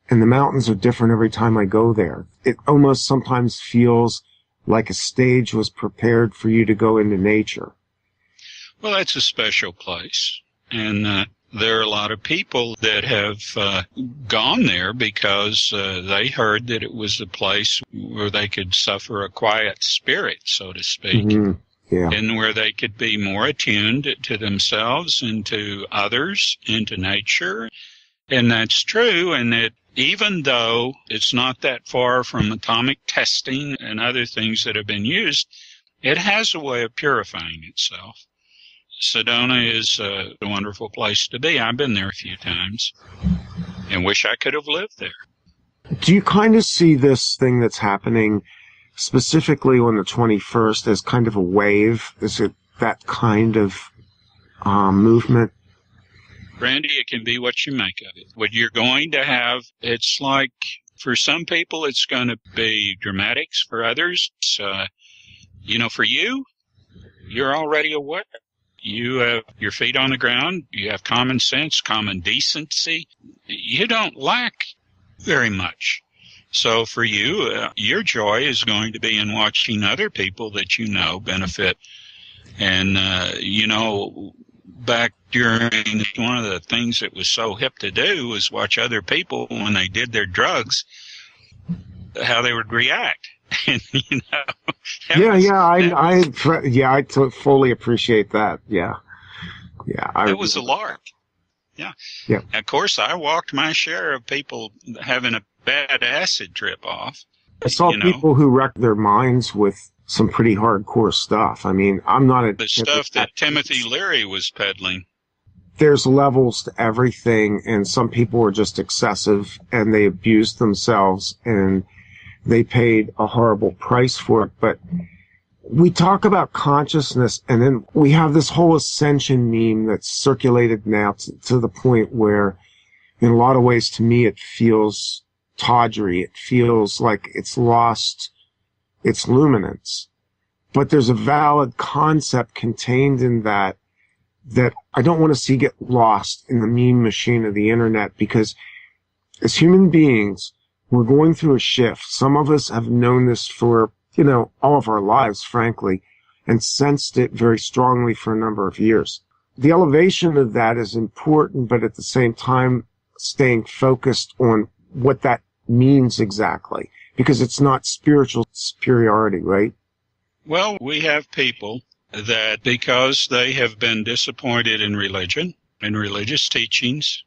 And the mountains are different every time I go there. It almost sometimes feels like a stage was prepared for you to go into nature. Well, that's a special place. And there are a lot of people that have gone there because they heard that it was a place where they could suffer a quiet spirit, so to speak. Mm-hmm. Yeah. And where they could be more attuned to themselves and to others and to nature. And that's true. And that even though it's not that far from atomic testing and other things that have been used, it has a way of purifying itself. Sedona is a wonderful place to be. I've been there a few times and wish I could have lived there. Do you kind of see this thing that's happening specifically on the 21st as kind of a wave? Is it that kind of movement? Randy, it can be what you make of it. What you're going to have, it's like, for some people, it's going to be dramatics. For others, for you, you're already aware. You have your feet on the ground. You have common sense, common decency. You don't lack very much. So for you, your joy is going to be in watching other people that you know benefit. And, back during one of the things that was so hip to do was watch other people when they did their drugs, how they would react. And, I fully appreciate that. Yeah. It was a lark. Yeah. Yeah. Of course, I walked my share of people having a bad acid trip off. I saw people who wrecked their minds with some pretty hardcore stuff. I mean, I'm not the stuff that Timothy Leary was peddling. There's levels to everything, and some people are just excessive, and they abused themselves, and they paid a horrible price for it. But we talk about consciousness, and then we have this whole ascension meme that's circulated now to the point where, in a lot of ways, to me, it feels tawdry. It feels like it's lost its luminance. But there's a valid concept contained in that I don't want to see get lost in the meme machine of the internet, because as human beings, we're going through a shift. Some of us have known this for all of our lives, frankly, and sensed it very strongly for a number of years. The elevation of that is important, but at the same time, staying focused on what that means exactly, because it's not spiritual superiority, right? Well, we have people that, because they have been disappointed in religion and religious teachings,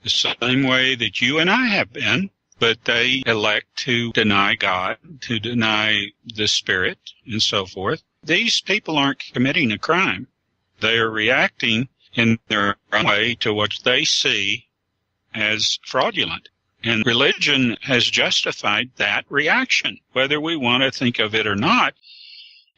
the same way that you and I have been, but they elect to deny God, to deny the Spirit, and so forth. These people aren't committing a crime. They are reacting in their own way to what they see as fraudulent. And religion has justified that reaction, whether we want to think of it or not.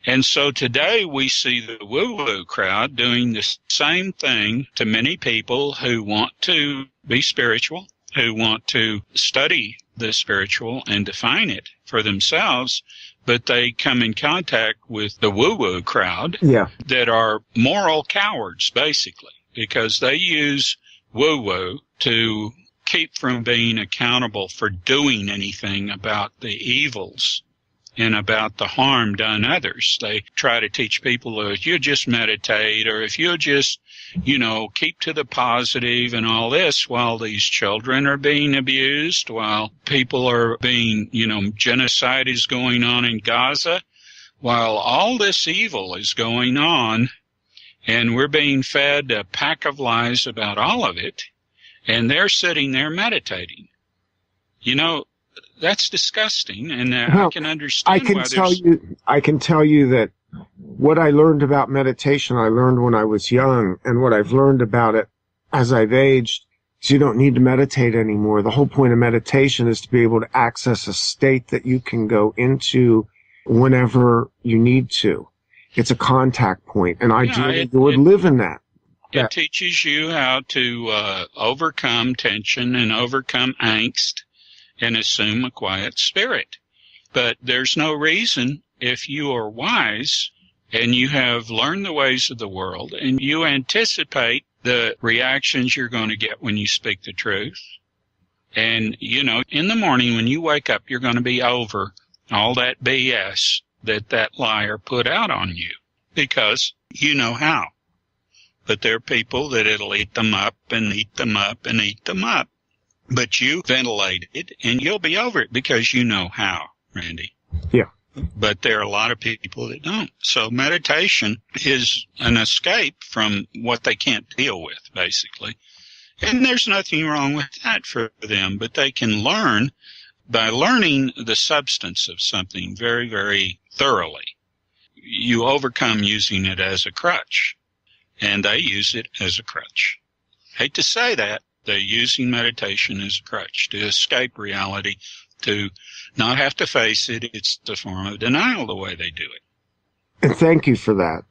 And so today we see the woo-woo crowd doing the same thing to many people who want to be spiritual, who want to study the spiritual and define it for themselves, but they come in contact with the woo-woo crowd that are moral cowards, basically, because they use woo-woo to keep from being accountable for doing anything about the evils and about the harm done others. They try to teach people, if you just meditate, or if you just, keep to the positive and all this, while these children are being abused, while people are being, genocide is going on in Gaza, while all this evil is going on, and we're being fed a pack of lies about all of it, and they're sitting there meditating. That's disgusting, and I can understand I can tell you that what I learned about meditation, I learned when I was young, and what I've learned about it as I've aged is you don't need to meditate anymore. The whole point of meditation is to be able to access a state that you can go into whenever you need to. It's a contact point, and ideally you would live in that. It teaches you how to overcome tension and overcome angst and assume a quiet spirit. But there's no reason, if you are wise and you have learned the ways of the world and you anticipate the reactions you're going to get when you speak the truth, and, in the morning when you wake up, you're going to be over all that BS that liar put out on you, because you know how. But there are people that it'll eat them up and eat them up and eat them up. But you ventilate it, and you'll be over it because you know how, Randy. Yeah. But there are a lot of people that don't. So meditation is an escape from what they can't deal with, basically. And there's nothing wrong with that for them. But they can learn by learning the substance of something very, very thoroughly. You overcome using it as a crutch. And they use it as a crutch. Hate to say that. They're using meditation as a crutch to escape reality, to not have to face it. It's the form of denial the way they do it. And thank you for that.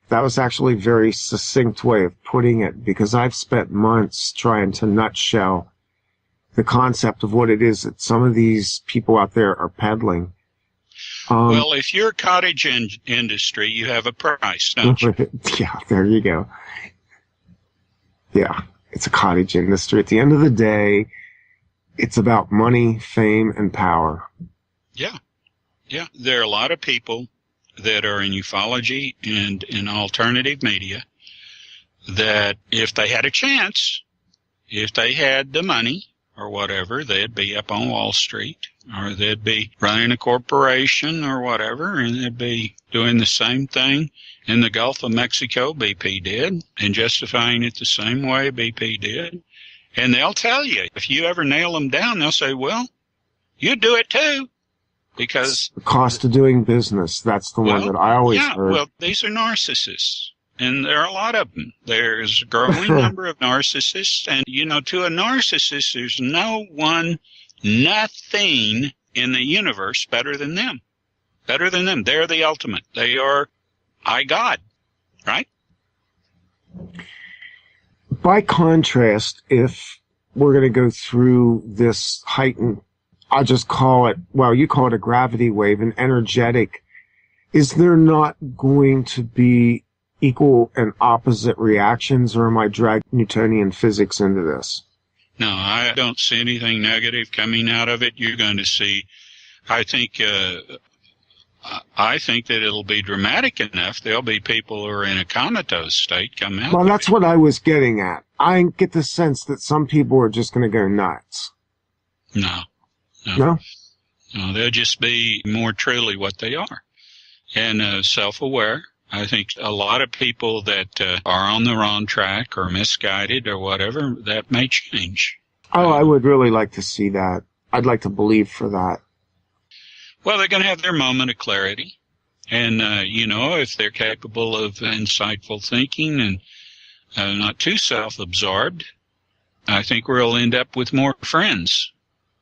That was actually a very succinct way of putting it, because I've spent months trying to nutshell the concept of what it is that some of these people out there are peddling. Well, if you're cottage industry, you have a price, don't you? Yeah, there you go. Yeah, it's a cottage industry. At the end of the day, it's about money, fame, and power. Yeah. Yeah. There are a lot of people that are in ufology and in alternative media that if they had a chance, if they had the money or whatever, they'd be up on Wall Street, or they'd be running a corporation or whatever, and they'd be doing the same thing in the Gulf of Mexico BP did, and justifying it the same way BP did. And they'll tell you, if you ever nail them down, they'll say, well, you do it too. Because the cost of doing business, that's the one that I always heard. Well, these are narcissists, and there are a lot of them. There's a growing number of narcissists, and, to a narcissist, there's nothing in the universe better than them. Better than them. They're the ultimate. They are God, right? By contrast, if we're going to go through this heightened, I'll just call it, well, you call it a gravity wave, an energetic, is there not going to be equal and opposite reactions, or am I dragging Newtonian physics into this? No, I don't see anything negative coming out of it. You're going to see I think that it'll be dramatic enough. There'll be people who are in a comatose state come out. Well, that's what I was getting at. I get the sense that some people are just going to go nuts. No. No? No, they'll just be more truly what they are. And self-aware. I think a lot of people that are on the wrong track or misguided or whatever, that may change. Oh, I would really like to see that. I'd like to believe for that. Well, they're going to have their moment of clarity. And, if they're capable of insightful thinking and not too self-absorbed, I think we'll end up with more friends,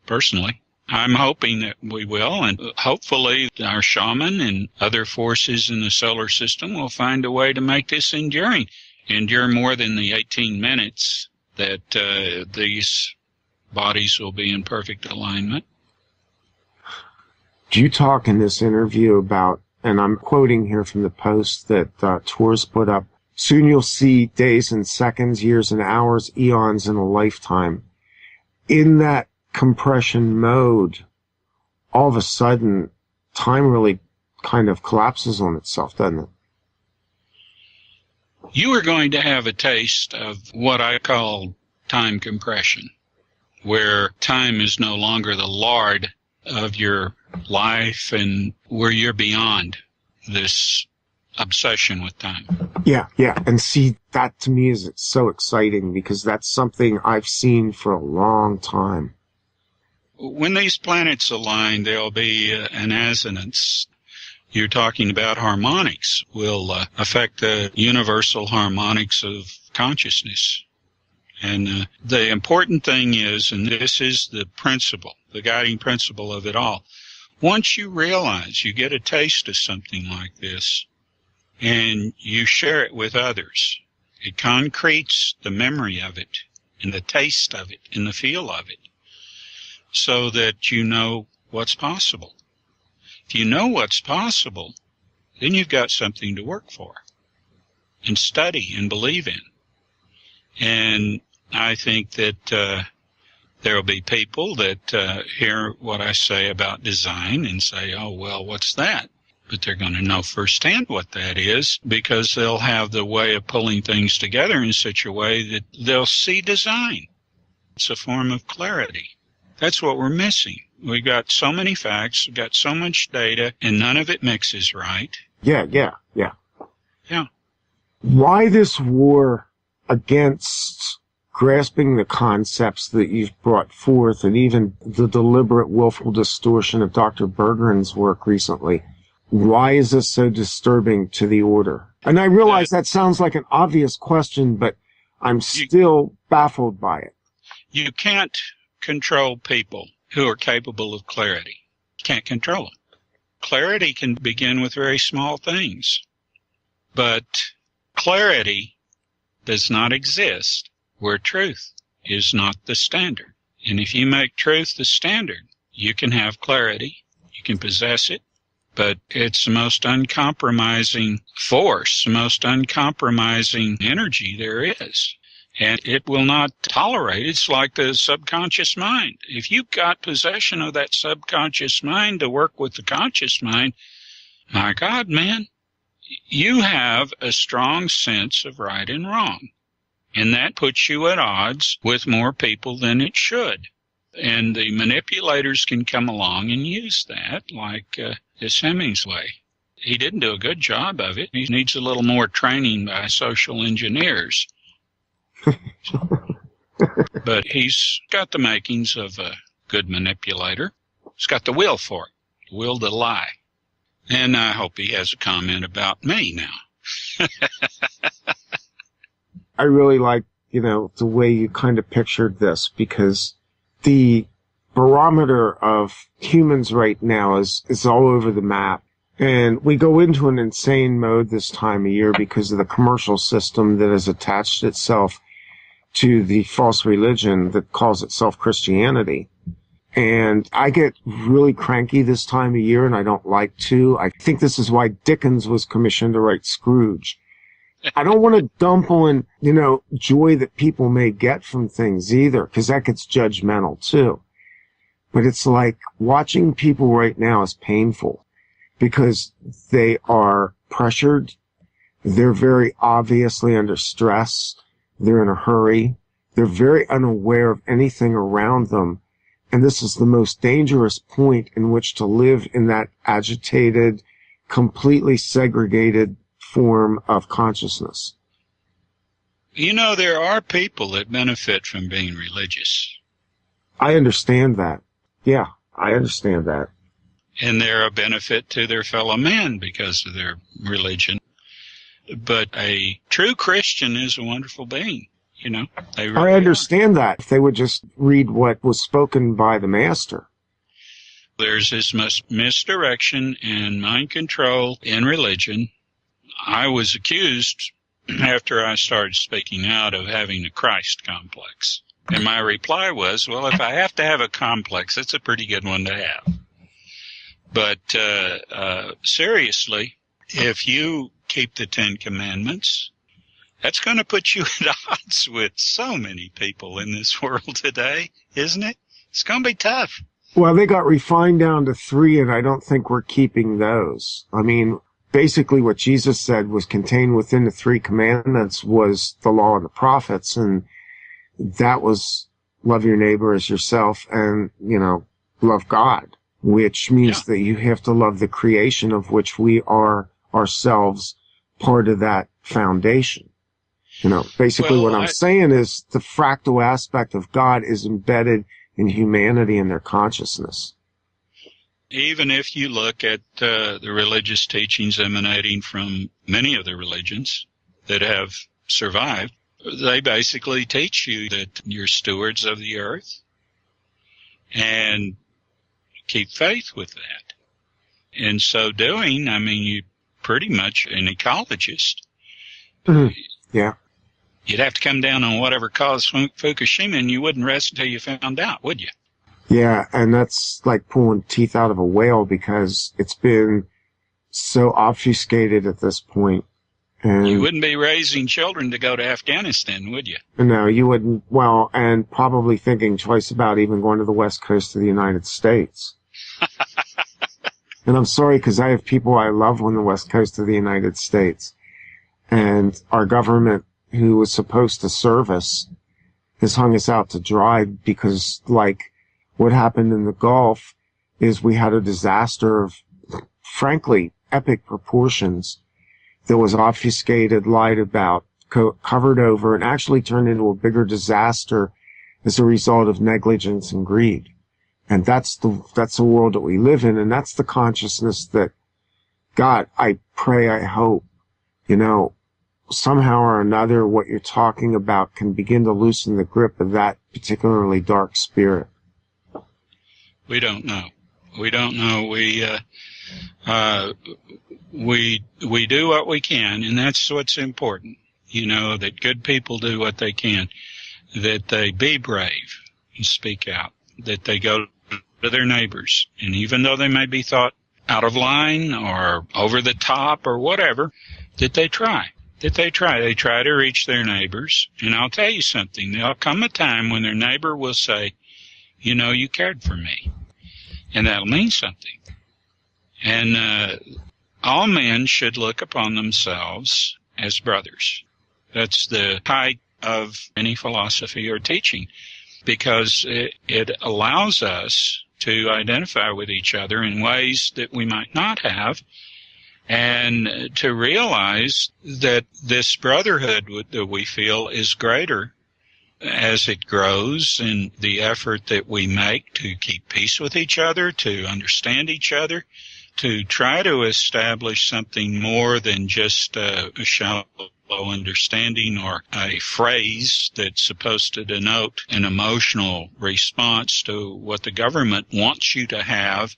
personally. I'm hoping that we will, and hopefully our shaman and other forces in the solar system will find a way to make this endure more than the 18 minutes that these bodies will be in perfect alignment. You talk in this interview about, and I'm quoting here from the post that Tours put up, soon you'll see days and seconds, years and hours, eons in a lifetime. In that compression mode, all of a sudden, time really kind of collapses on itself, doesn't it? You are going to have a taste of what I call time compression, where time is no longer the lord of your life and where you're beyond this obsession with time. Yeah. And see, that to me is so exciting because that's something I've seen for a long time. When these planets align, there'll be an assonance. You're talking about harmonics will affect the universal harmonics of consciousness. And the important thing is, and this is the principle, the guiding principle of it all, once you realize you get a taste of something like this and you share it with others, it concretes the memory of it and the taste of it and the feel of it, so that you know what's possible. If you know what's possible, then you've got something to work for and study and believe in. And I think that there will be people that hear what I say about design and say, oh, well, what's that? But they're going to know firsthand what that is because they'll have the way of pulling things together in such a way that they'll see design. It's a form of clarity. That's what we're missing. We've got so many facts, we've got so much data, and none of it mixes right. Yeah. Yeah. Why this war against grasping the concepts that you've brought forth and even the deliberate willful distortion of Dr. Bergeron's work recently? Why is this so disturbing to the order? And I realize that sounds like an obvious question, but I'm still baffled by it. You can't control people who are capable of clarity. You can't control them. Clarity can begin with very small things, but clarity does not exist where truth is not the standard. And if you make truth the standard, you can have clarity, you can possess it, but it's the most uncompromising force, the most uncompromising energy there is. And it will not tolerate. It's like the subconscious mind. If you've got possession of that subconscious mind to work with the conscious mind, my God, man, you have a strong sense of right and wrong. And that puts you at odds with more people than it should. And the manipulators can come along and use that, like this Hemingway. He didn't do a good job of it. He needs a little more training by social engineers. But he's got the makings of a good manipulator. He's got the will for it, the will to lie. And I hope he has a comment about me now. I really like, the way you kind of pictured this, because the barometer of humans right now is all over the map. And we go into an insane mode this time of year because of the commercial system that has attached itself to the false religion that calls itself Christianity. And I get really cranky this time of year, and I don't like to. I think this is why Dickens was commissioned to write Scrooge. I don't want to dump on, joy that people may get from things either, because that gets judgmental too. But it's like watching people right now is painful because they are pressured. They're very obviously under stress. They're in a hurry. They're very unaware of anything around them. And this is the most dangerous point in which to live in that agitated, completely segregated form of consciousness. You know, there are people that benefit from being religious. I understand that. Yeah, I understand that. And they're a benefit to their fellow man because of their religion. But a true Christian is a wonderful being, you know. They really I understand that. If they would just read what was spoken by the Master. There's this misdirection and mind control in religion. I was accused, after I started speaking out, of having a Christ complex. And my reply was, well, if I have to have a complex, it's a pretty good one to have. But seriously, if you keep the Ten Commandments, that's going to put you at odds with so many people in this world today, isn't it? It's going to be tough. Well, they got refined down to 3, and I don't think we're keeping those. I mean, basically what Jesus said was contained within the 3 commandments was the law and the prophets, and that was love your neighbor as yourself and, you know, love God, which means that you have to love the creation of which we are ourselves part of that foundation. You know, basically what I'm saying is the fractal aspect of God is embedded in humanity and their consciousness. Even if you look at the religious teachings emanating from many of the religions that have survived, they basically teach you that you're stewards of the earth and keep faith with that. In so doing, I mean, you're pretty much an ecologist. Mm-hmm. Yeah. You'd have to come down on whatever caused Fukushima, and you wouldn't rest until you found out, would you? Yeah, and that's like pulling teeth out of a whale because it's been so obfuscated at this point. And you wouldn't be raising children to go to Afghanistan, would you? No, you wouldn't. Well, and probably thinking twice about even going to the west coast of the United States. And I'm sorry because I have people I love on the west coast of the United States. And our government, who was supposed to serve us, has hung us out to dry because, like, what happened in the Gulf is we had a disaster of, frankly, epic proportions that was obfuscated, lied about, covered over, and actually turned into a bigger disaster as a result of negligence and greed. And that's the world that we live in, and that's the consciousness that, God, I pray, I hope, you know, somehow or another what you're talking about can begin to loosen the grip of that particularly dark spirit. We don't know. We don't know. We do what we can, and that's what's important. You know, that good people do what they can, that they be brave and speak out, that they go to their neighbors. And even though they may be thought out of line or over the top or whatever, that they try. They try to reach their neighbors. And I'll tell you something. There'll come a time when their neighbor will say, you know, you cared for me. And that'll mean something. And all men should look upon themselves as brothers. That's the height of any philosophy or teaching, because it allows us to identify with each other in ways that we might not have, and to realize that this brotherhood that we feel is greater as it grows, and the effort that we make to keep peace with each other, to understand each other, to try to establish something more than just a shallow understanding or a phrase that's supposed to denote an emotional response to what the government wants you to have,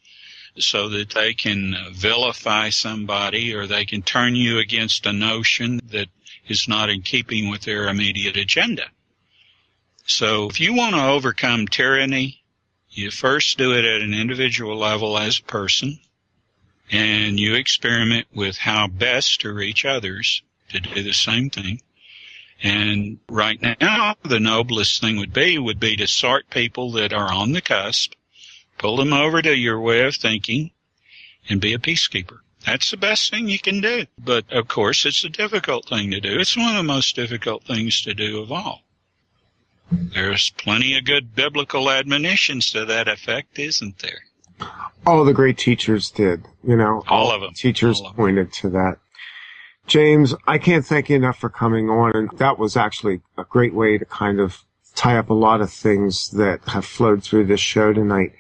so that they can vilify somebody or they can turn you against a notion that is not in keeping with their immediate agenda. So if you want to overcome tyranny, you first do it at an individual level as a person, and you experiment with how best to reach others to do the same thing. And right now, the noblest thing would be to sort people that are on the cusp, Pull them over to your way of thinking and be a peacekeeper. That's the best thing you can do. But, of course, it's a difficult thing to do. It's one of the most difficult things to do of all. There's plenty of good biblical admonitions to that effect, isn't there? All the great teachers did, All of them. Teachers pointed to that. James, I can't thank you enough for coming on, and that was actually a great way to kind of tie up a lot of things that have flowed through this show tonight.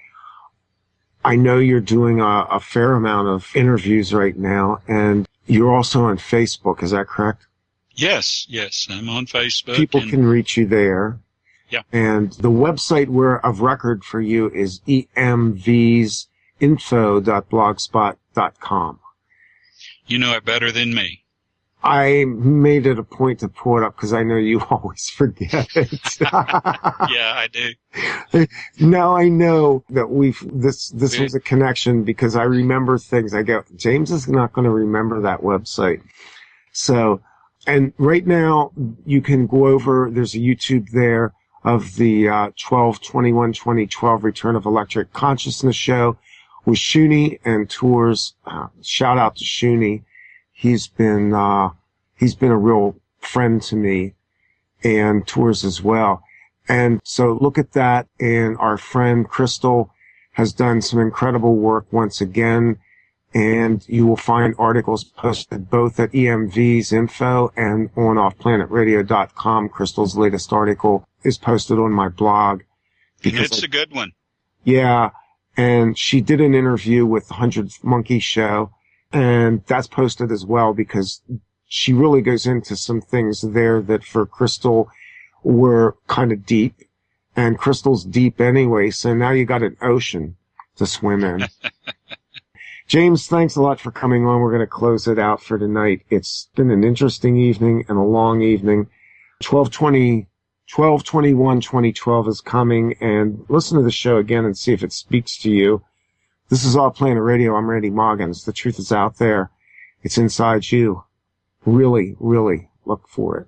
I know you're doing a fair amount of interviews right now, and you're also on Facebook, is that correct? Yes, I'm on Facebook. People can reach you there. Yeah. And the website of record for you is emvsinfo.blogspot.com. You know it better than me. I made it a point to pull it up because I know you always forget it. Yeah, I do. Now I know that this was a connection because I remember things. I go, James is not going to remember that website. So, and right now you can go over, there's a YouTube there of the 12/21/2012 Return of Electric Consciousness show with Shuni and Tours. Shout out to Shuni. He's been a real friend to me, and Tours as well. And so look at that. And our friend Crystal has done some incredible work once again. And you will find articles posted both at EMV's info and on offplanetradio.com. Crystal's latest article is posted on my blog. It's a good one. Yeah. And she did an interview with the 100th Monkey Show. And that's posted as well because she really goes into some things there that for Crystal were kind of deep. And Crystal's deep anyway, so now you got an ocean to swim in. James, thanks a lot for coming on. We're going to close it out for tonight. It's been an interesting evening and a long evening. 12/21/2012 is coming, and listen to the show again and see if it speaks to you. This is All Planet Radio. I'm Randy Maugans. The truth is out there. It's inside you. Really, really look for it.